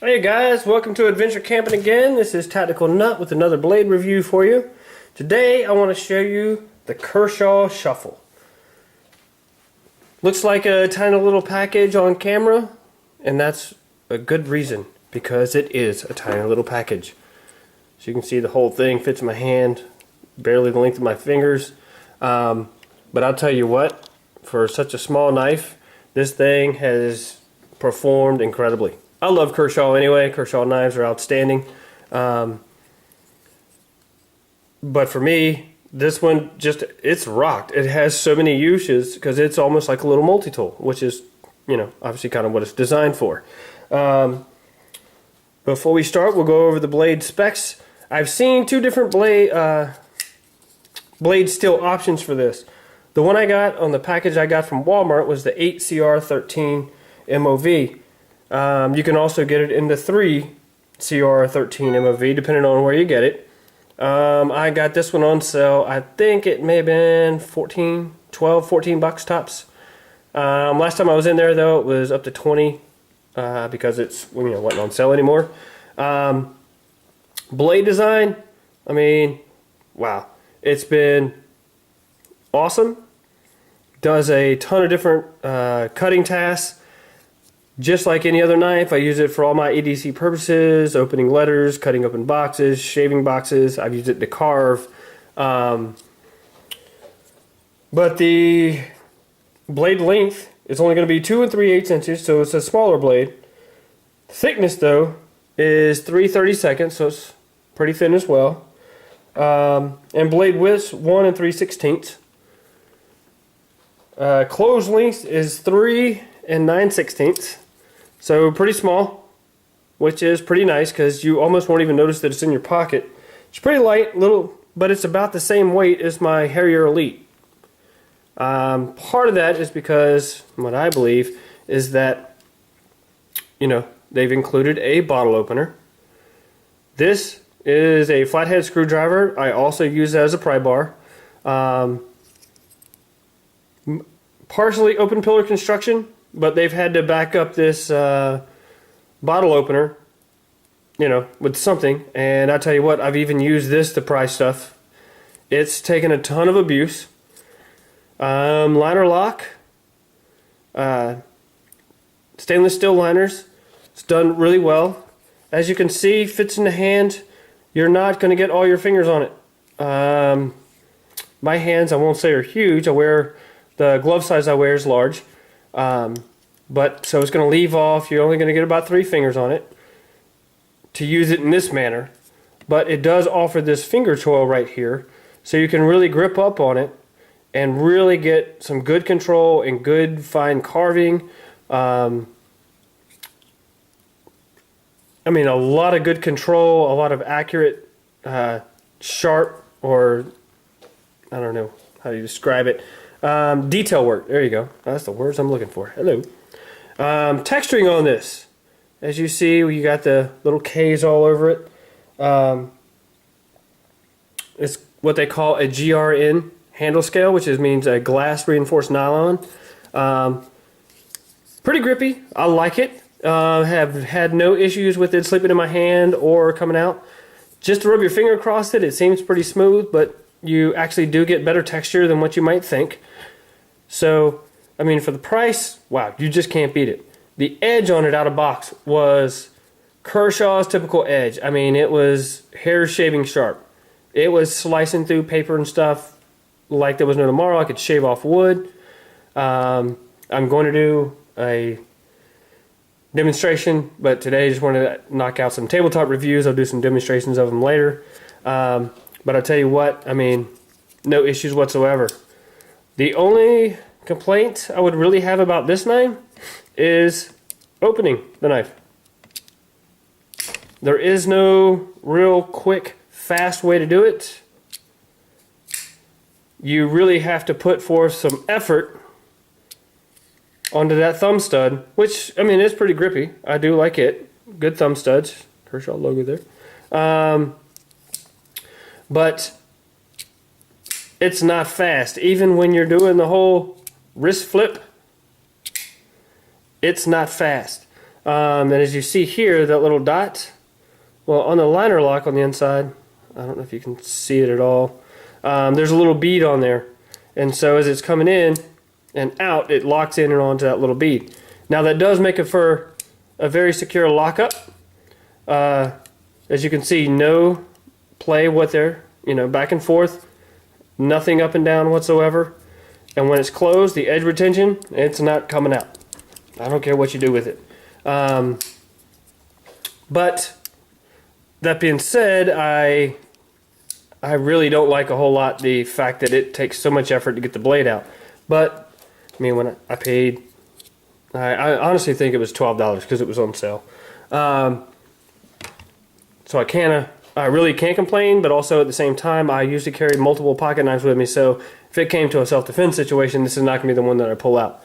Hey guys, welcome to Adventure Camping again. This is Tactical Nut with another blade review for you. Today I want to show you the Kershaw Shuffle. Looks like a tiny little package on camera, and that's a good reason, because it is a tiny little package. So you can see the whole thing fits in my hand, barely the length of my fingers. But I'll tell you what, for such a small knife, this thing has performed incredibly. I love Kershaw anyway. Kershaw knives are outstanding. But for me, this one it's rocked. It has so many uses because it's almost like a little multi-tool, which is, obviously kind of what it's designed for. Before we start, we'll go over the blade specs. I've seen two different blade steel options for this. The one I got on the package I got from Walmart was the 8CR13 MOV. You can also get it in the 3CR13 MOV, depending on where you get it. I got this one on sale. I think it may have been 14 bucks tops. Last time I was in there, though, it was up to 20 because it's wasn't on sale anymore. Blade design, I mean, wow, it's been awesome. Does a ton of different cutting tasks. Just like any other knife, I use it for all my EDC purposes, opening letters, cutting open boxes, shaving boxes. I've used it to carve. But the blade length is only going to be 2 3/8 inches, so it's a smaller blade. Thickness, though, is 3/32, so it's pretty thin as well. And blade width, 1 3/16. Closed length is 3 9/16. So pretty small, which is pretty nice because you almost won't even notice that it's in your pocket. It's pretty light, little, but it's about the same weight as my Harrier Elite. Part of that is because what I believe is that they've included a bottle opener. This is a flathead screwdriver. I also use it as a pry bar. Partially open pillar construction, but they've had to back up this bottle opener, with something. And I tell you what, I've even used this to pry stuff. It's taken a ton of abuse. Liner lock, stainless steel liners. It's done really well. As you can see, fits in the hand. You're not going to get all your fingers on it. My hands, I won't say are huge. The glove size I wear is large. But so it's going to leave off. You're only going to get about 3 fingers on it to use it in this manner. But it does offer this finger choil right here, so you can really grip up on it and really get some good control and good fine carving. I mean, a lot of good control, a lot of accurate, sharp, or I don't know how you describe it. Detail work. There you go. That's the words I'm looking for. Hello. Texturing on this. As you see, you got the little K's all over it. It's what they call a GRN handle scale, which means a glass reinforced nylon. Pretty grippy. I like it. Have had no issues with it slipping in my hand or coming out. Just to rub your finger across it, it seems pretty smooth, but you actually do get better texture than what you might think. So, I mean, for the price, wow, you just can't beat it. The edge on it out of box was Kershaw's typical edge. I mean, it was hair shaving sharp. It was slicing through paper and stuff like there was no tomorrow. I could shave off wood. I'm going to do a demonstration, but today I just wanted to knock out some tabletop reviews. I'll do some demonstrations of them later. But I'll tell you what, I mean, no issues whatsoever. The only complaint I would really have about this knife is opening the knife. There is no real quick, fast way to do it. You really have to put forth some effort onto that thumb stud, which, I mean, is pretty grippy. I do like it. Good thumb studs. Kershaw logo there. But it's not fast. Even when you're doing the whole wrist flip, it's not fast. And as you see here, that little dot, well, on the liner lock on the inside, I don't know if you can see it at all, there's a little bead on there. And so as it's coming in and out, it locks in and onto that little bead. Now that does make it for a very secure lockup. As you can see, no play with there, back and forth, nothing up and down whatsoever. And when it's closed, the edge retention, it's not coming out. I don't care what you do with it. But that being said, I really don't like a whole lot the fact that it takes so much effort to get the blade out. But I mean, when I paid, I honestly think it was $12 because it was on sale. So I really can't complain, but also at the same time, I usually carry multiple pocket knives with me, so if it came to a self-defense situation, this is not going to be the one that I pull out.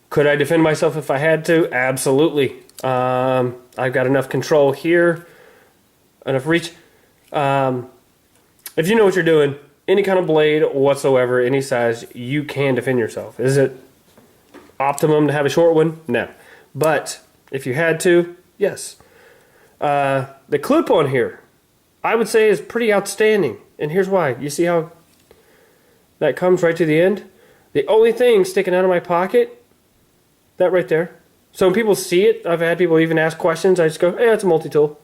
Could I defend myself if I had to? Absolutely. I've got enough control here, enough reach. If you know what you're doing, any kind of blade whatsoever, any size, you can defend yourself. Is it optimum to have a short one? No. But if you had to, yes. The clip on here, I would say, is pretty outstanding. And here's why. You see how that comes right to the end? The only thing sticking out of my pocket, that right there. So when people see it, I've had people even ask questions. I just go, hey, it's a multi-tool.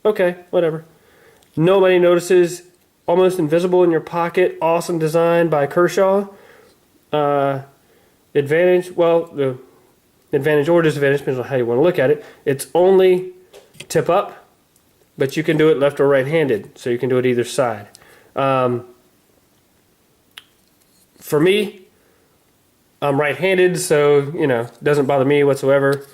Okay, whatever. Nobody notices. Almost invisible in your pocket. Awesome design by Kershaw. Advantage, well, the advantage or disadvantage depends on how you want to look at it. It's only tip up, but you can do it left or right-handed, so you can do it either side. For me, I'm right-handed, so it doesn't bother me whatsoever.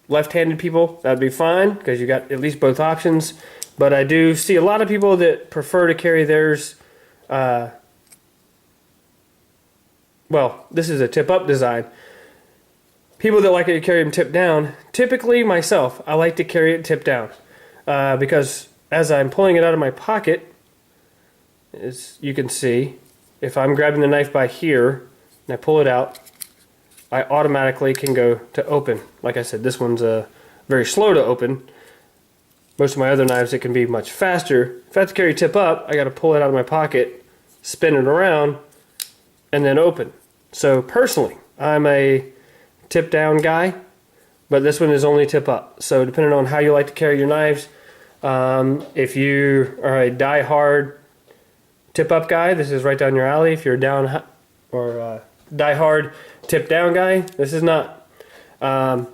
Left-handed people, that'd be fine because you got at least both options. But I do see a lot of people that prefer to carry theirs. Well, this is a tip-up design. People that like it to carry them tip down. Typically, myself, I like to carry it tip down because as I'm pulling it out of my pocket, as you can see, if I'm grabbing the knife by here and I pull it out, I automatically can go to open. Like I said, this one's very slow to open. Most of my other knives, it can be much faster. If I have to carry tip up, I got to pull it out of my pocket, spin it around, and then open. So personally, I'm a tip down guy, but this one is only tip up. So depending on how you like to carry your knives, if you are a die-hard tip up guy, this is right down your alley. If you're down or die-hard tip down guy, this is not. For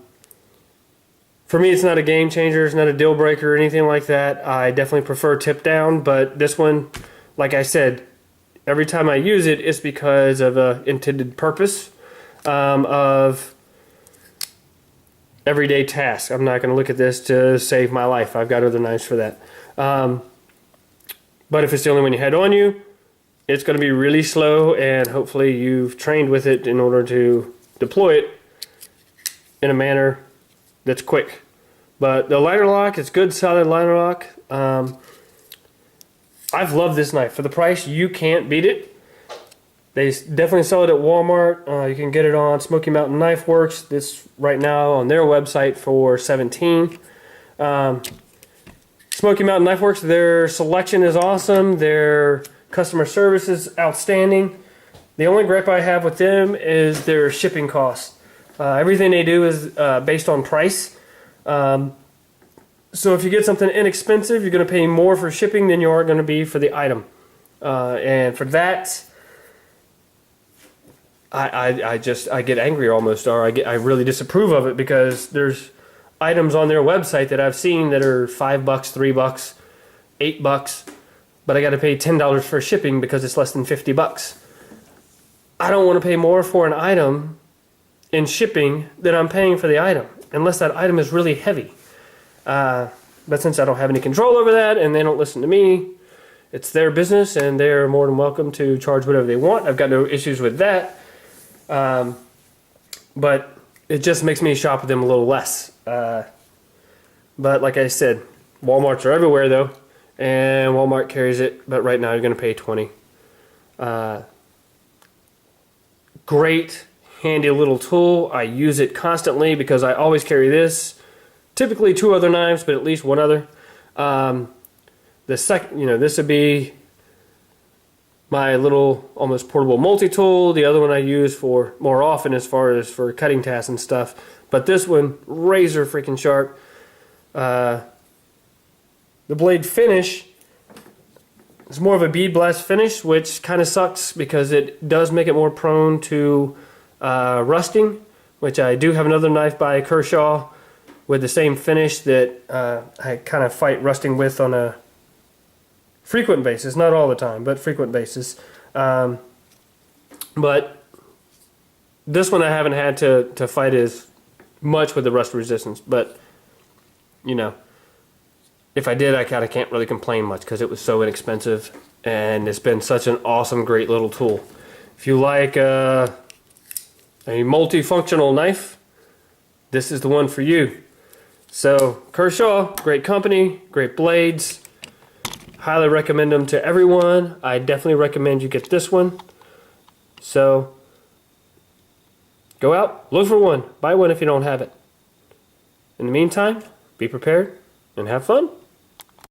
me, it's not a game changer. It's not a deal breaker or anything like that. I definitely prefer tip down, but this one, like I said, every time I use it, it's because of an intended purpose of everyday tasks. I'm not going to look at this to save my life. I've got other knives for that. But if it's the only one you had on you, it's going to be really slow, and hopefully you've trained with it in order to deploy it in a manner that's quick. But the liner lock, it's good, solid liner lock. I've loved this knife. For the price, you can't beat it. They definitely sell it at Walmart. You can get it on Smoky Mountain Knife Works. This right now on their website for $17. Smoky Mountain Knife Works, their selection is awesome. Their customer service is outstanding. The only gripe I have with them is their shipping costs. Everything they do is based on price. So if you get something inexpensive, you're going to pay more for shipping than you are going to be for the item. And for that, I get angry almost, or I really disapprove of it, because there's items on their website that I've seen that are $5, $3, $8, but I got to pay $10 for shipping because it's less than $50. I don't want to pay more for an item in shipping than I'm paying for the item, unless that item is really heavy. But since I don't have any control over that and they don't listen to me, it's their business and they're more than welcome to charge whatever they want. I've got no issues with that. But it just makes me shop with them a little less. But like I said, Walmarts are everywhere though, and Walmart carries it, but right now you're going to pay $20. Great, handy little tool. I use it constantly because I always carry this. Typically 2 other knives, but at least 1 other. The second, this would be my little almost portable multi-tool. The other one I use for more often as far as for cutting tasks and stuff. But this one, razor freaking sharp. The blade finish is more of a bead blast finish, which kind of sucks because it does make it more prone to rusting, which I do have another knife by Kershaw with the same finish that I kind of fight rusting with on a frequent basis, not all the time, but frequent basis. But this one I haven't had to fight as much with the rust resistance, but if I did, I kind of can't really complain much because it was so inexpensive and it's been such an awesome, great little tool. If you like a multifunctional knife, this is the one for you. So Kershaw, great company, great blades. Highly recommend them to everyone. I definitely recommend you get this one. So go out, look for one, buy one if you don't have it. In the meantime, be prepared and have fun.